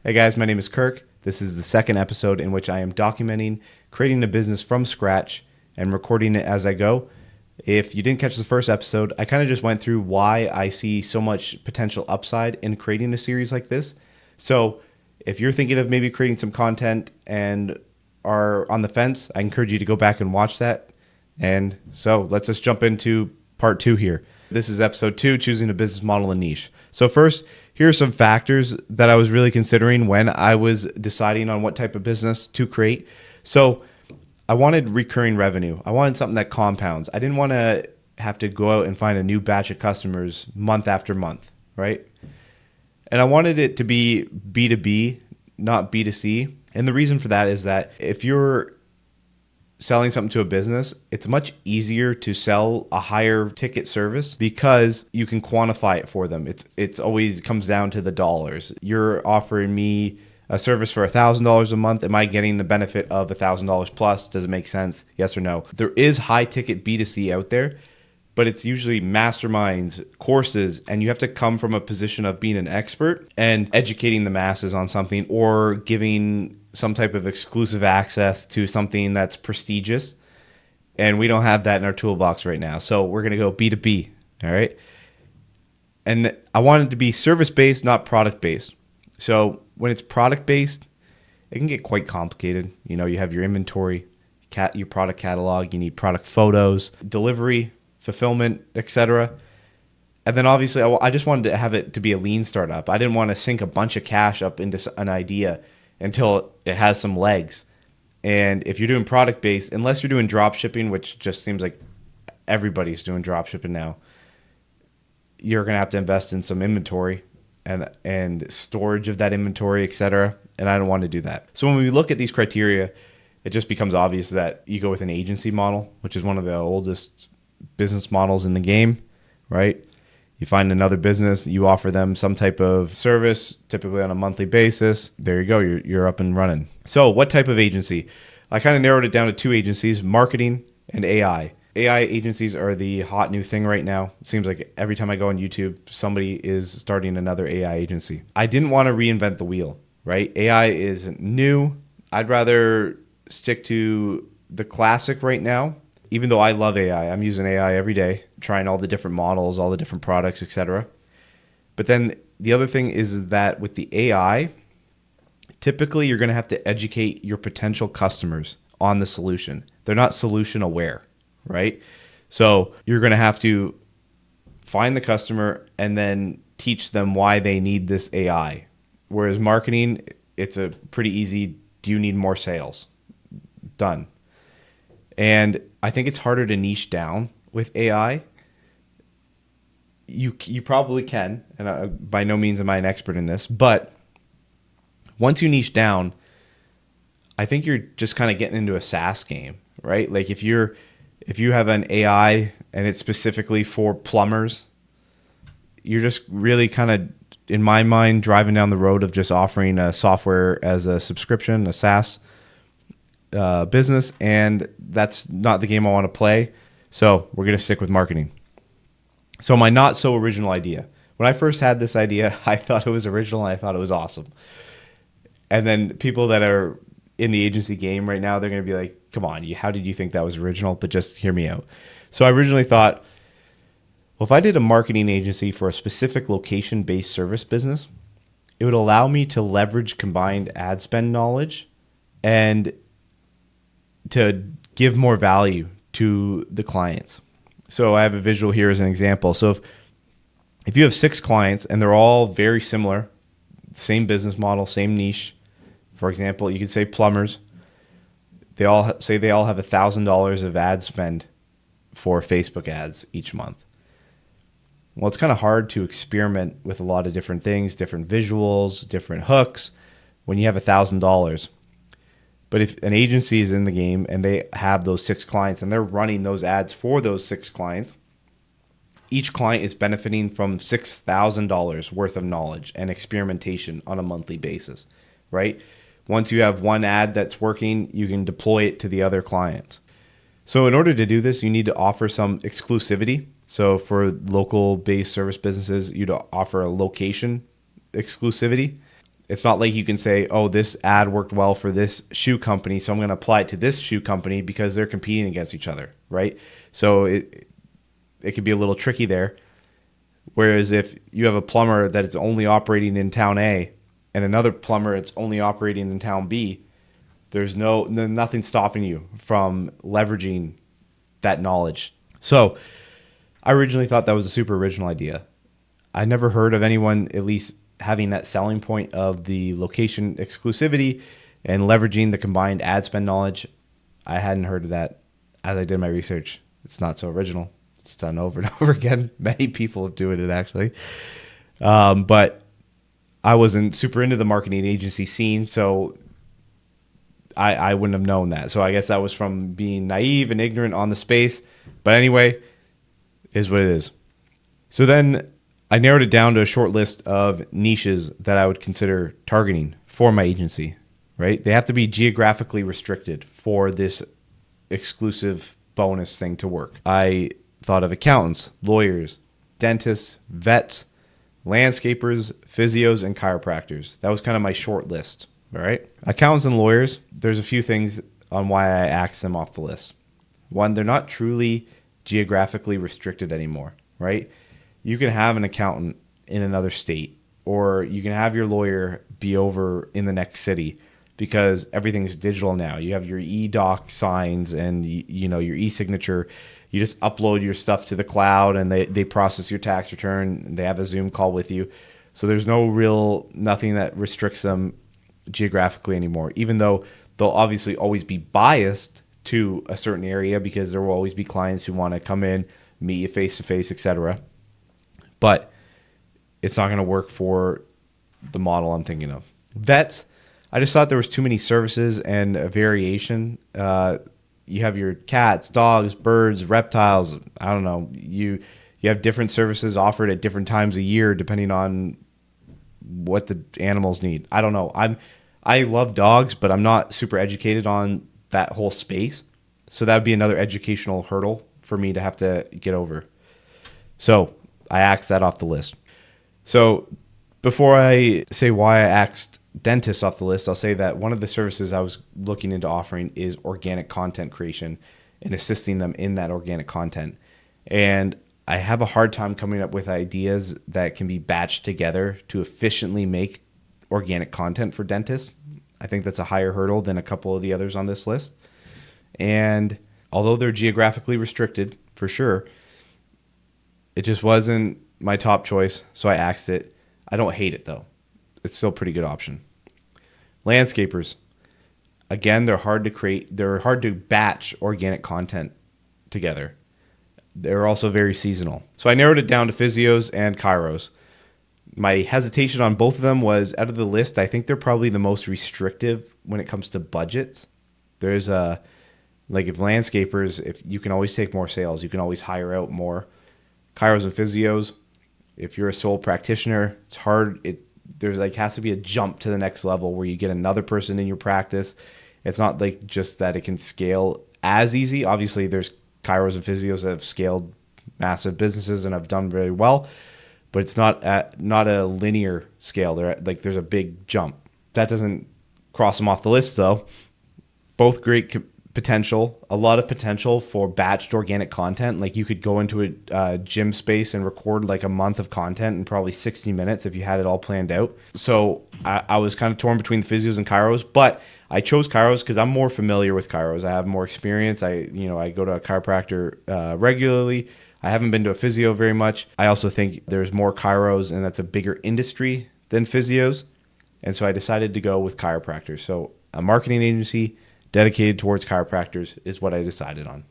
Hey guys, my name is Kirk. This is the second episode in which I am documenting creating a business from scratch and recording it as I go. If you didn't catch the first episode, I kind of just went through why I see so much potential upside in creating a series like this. So if you're thinking of maybe creating some content and are on the fence, I encourage you to go back and watch that. And so let's just jump into part 2 here. This is episode 2, choosing a business model and niche. So first, here are some factors that I was really considering when I was deciding on what type of business to create. So I wanted recurring revenue. I wanted something that compounds. I didn't want to have to go out and find a new batch of customers month after month, right? And I wanted it to be B2B, not B2C. And the reason for that is that if you're selling something to a business, it's much easier to sell a higher ticket service because you can quantify it for them. It's always comes down to the dollars. You're offering me a service for $1,000 a month. Am I getting the benefit of $1,000 plus? Does it make sense? Yes or no? There is high ticket B2C out there, but it's usually masterminds, courses, and you have to come from a position of being an expert and educating the masses on something or giving some type of exclusive access to something that's prestigious. And we don't have that in our toolbox right now. So we're going to go B2B. All right. And I want it to be service-based, not product-based. So when it's product-based, it can get quite complicated. You know, you have your inventory, your product catalog, you need product photos, delivery, fulfillment, etc. And then obviously I just wanted to have it to be a lean startup. I didn't want to sink a bunch of cash up into an idea until it has some legs. And if you're doing product based, unless you're doing drop shipping, which just seems like everybody's doing drop shipping now, you're going to have to invest in some inventory and storage of that inventory, etc. And I don't want to do that. So when we look at these criteria, it just becomes obvious that you go with an agency model, which is one of the oldest business models in the game, right? You find another business, you offer them some type of service, typically on a monthly basis. There you go, you're up and running. So what type of agency? I kind of narrowed it down to 2 agencies, marketing and AI. AI agencies are the hot new thing right now. It seems like every time I go on YouTube, somebody is starting another AI agency. I didn't want to reinvent the wheel, right? AI is new. I'd rather stick to the classic right now. Even though I love AI, I'm using AI every day, trying all the different models, all the different products, etc. But then the other thing is that with the AI, typically you're going to have to educate your potential customers on the solution. They're not solution aware, right? So you're going to have to find the customer and then teach them why they need this AI. Whereas marketing, it's a pretty easy, do you need more sales? Done. And I think it's harder to niche down with AI. You probably can, and by no means am I an expert in this, but once you niche down, I think you're just kind of getting into a SaaS game, right? Like if you have an AI and it's specifically for plumbers, you're just really kind of, in my mind, driving down the road of just offering a software as a subscription, a SaaS business, and that's not the game I want to play. So we're going to stick with marketing. So my not so original idea. When I first had this idea, I thought it was original and I thought it was awesome. And then people that are in the agency game right now, they're going to be like, come on, how did you think that was original? But just hear me out. So I originally thought, well, if I did a marketing agency for a specific location-based service business, it would allow me to leverage combined ad spend knowledge and to give more value to the clients. So I have a visual here as an example. So if you have 6 clients and they're all very similar, same business model, same niche, for example, you could say plumbers, they all have $1,000 of ad spend for Facebook ads each month. Well, it's kind of hard to experiment with a lot of different things, different visuals, different hooks when you have $1,000. But if an agency is in the game and they have those 6 clients and they're running those ads for those 6 clients, each client is benefiting from $6,000 worth of knowledge and experimentation on a monthly basis, right? Once you have one ad that's working, you can deploy it to the other clients. So in order to do this, you need to offer some exclusivity. So for local-based service businesses, you'd offer a location exclusivity. It's not like you can say, oh, this ad worked well for this shoe company, so I'm going to apply it to this shoe company because they're competing against each other, right? So it could be a little tricky there. Whereas if you have a plumber that is only operating in town A and another plumber that's only operating in town B, there's nothing stopping you from leveraging that knowledge. So I originally thought that was a super original idea. I never heard of anyone at least having that selling point of the location exclusivity and leveraging the combined ad spend knowledge. I hadn't heard of that as I did my research. It's not so original. It's done over and over again. Many people have doing it actually. But I wasn't super into the marketing agency scene, so I wouldn't have known that. So I guess that was from being naive and ignorant on the space. But anyway, is what it is. So then I narrowed it down to a short list of niches that I would consider targeting for my agency, right? They have to be geographically restricted for this exclusive bonus thing to work. I thought of accountants, lawyers, dentists, vets, landscapers, physios, and chiropractors. That was kind of my short list, all right? Accountants and lawyers, there's a few things on why I axed them off the list. One, they're not truly geographically restricted anymore, right? You can have an accountant in another state, or you can have your lawyer be over in the next city because everything's digital now. You have your e-doc signs and your e-signature. You just upload your stuff to the cloud and they process your tax return. They have a Zoom call with you. So there's nothing that restricts them geographically anymore, even though they'll obviously always be biased to a certain area because there will always be clients who want to come in, meet you face to face, etc. But it's not going to work for the model I'm thinking of. Vets, I just thought there was too many services and a variation. You have your cats, dogs, birds, reptiles. I don't know. You have different services offered at different times a year depending on what the animals need. I don't know. I love dogs, but I'm not super educated on that whole space. So that would be another educational hurdle for me to have to get over. So I axed that off the list. So before I say why I axed dentists off the list, I'll say that one of the services I was looking into offering is organic content creation and assisting them in that organic content. And I have a hard time coming up with ideas that can be batched together to efficiently make organic content for dentists. I think that's a higher hurdle than a couple of the others on this list. And although they're geographically restricted, for sure, it just wasn't my top choice, so I axed it. I don't hate it, though. It's still a pretty good option. Landscapers. Again, they're hard to create. They're hard to batch organic content together. They're also very seasonal. So I narrowed it down to physios and chiros. My hesitation on both of them was, out of the list, I think they're probably the most restrictive when it comes to budgets. There's if landscapers, if you can always take more sales, you can always hire out more. Chiros and physios, if you're a sole practitioner, it's hard. There's has to be a jump to the next level where you get another person in your practice. It's not like just that it can scale as easy. Obviously, there's chiros and physios that have scaled massive businesses and have done very well, but it's not a linear scale. There's a big jump. That doesn't cross them off the list, though. Both great potential, a lot of potential for batched organic content. Like you could go into a gym space and record like a month of content in probably 60 minutes if you had it all planned out. So I was kind of torn between the physios and chiros, but I chose chiros because I'm more familiar with chiros. I have more experience. I go to a chiropractor regularly. I haven't been to a physio very much. I also think there's more chiros and that's a bigger industry than physios. And so I decided to go with chiropractors. So a marketing agency dedicated towards chiropractors is what I decided on.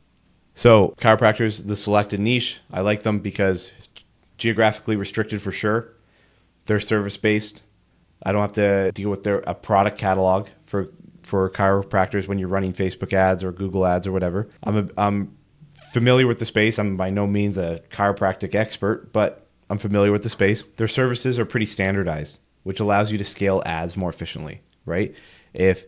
So chiropractors, the selected niche, I like them because geographically restricted for sure. They're service-based. I don't have to deal with a product catalog for chiropractors when you're running Facebook ads or Google ads or whatever. I'm familiar with the space. I'm by no means a chiropractic expert, but I'm familiar with the space. Their services are pretty standardized, which allows you to scale ads more efficiently, right? If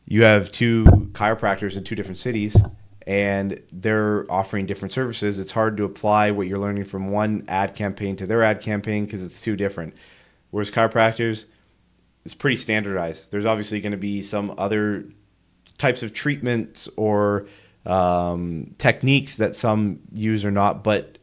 you have two chiropractors in two different cities and they're offering different services, it's hard to apply what you're learning from one ad campaign to their ad campaign because it's too different. Whereas chiropractors, is pretty standardized. There's obviously going to be some other types of treatments or techniques that some use or not, but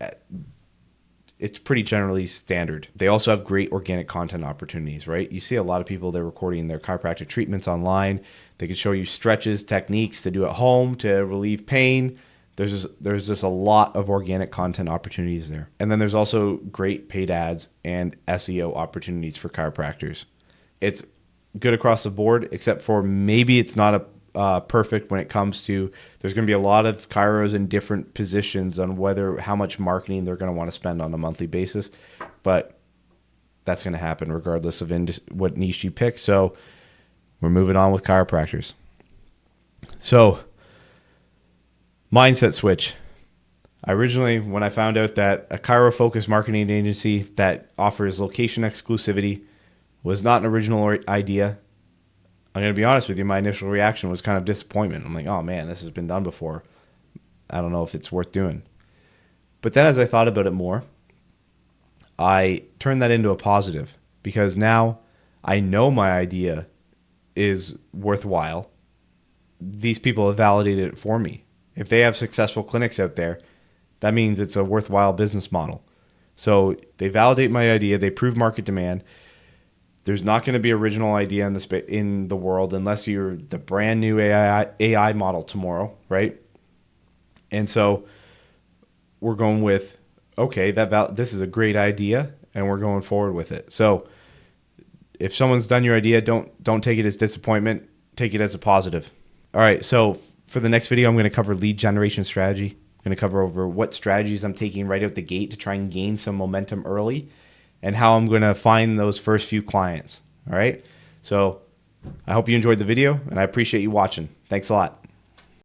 it's pretty generally standard. They also have great organic content opportunities, right? You see a lot of people, they're recording their chiropractic treatments online. They can show you stretches, techniques to do at home to relieve pain. There's just a lot of organic content opportunities there. And then there's also great paid ads and SEO opportunities for chiropractors. It's good across the board, except for maybe it's not a perfect when it comes to, there's going to be a lot of chiros in different positions on how much marketing they're going to want to spend on a monthly basis, but that's going to happen regardless of what niche you pick. So we're moving on with chiropractors. So mindset switch. Originally, when I found out that a chiro-focused marketing agency that offers location exclusivity was not an original idea, I'm going to be honest with you, my initial reaction was kind of disappointment. I'm like, oh man, this has been done before. I don't know if it's worth doing. But then as I thought about it more, I turned that into a positive, because now I know my idea is worthwhile. These people have validated it for me. If they have successful clinics out there, that means it's a worthwhile business model. So they validate my idea. They prove market demand. There's not going to be original idea in the world unless you're the brand new AI model tomorrow, right? And so we're going with, okay, this is a great idea, and we're going forward with it. So if someone's done your idea, don't take it as disappointment. Take it as a positive. All right, so for the next video, I'm going to cover lead generation strategy. I'm going to cover over what strategies I'm taking right out the gate to try and gain some momentum early, and how I'm going to find those first few clients. All right. So I hope you enjoyed the video, and I appreciate you watching. Thanks a lot.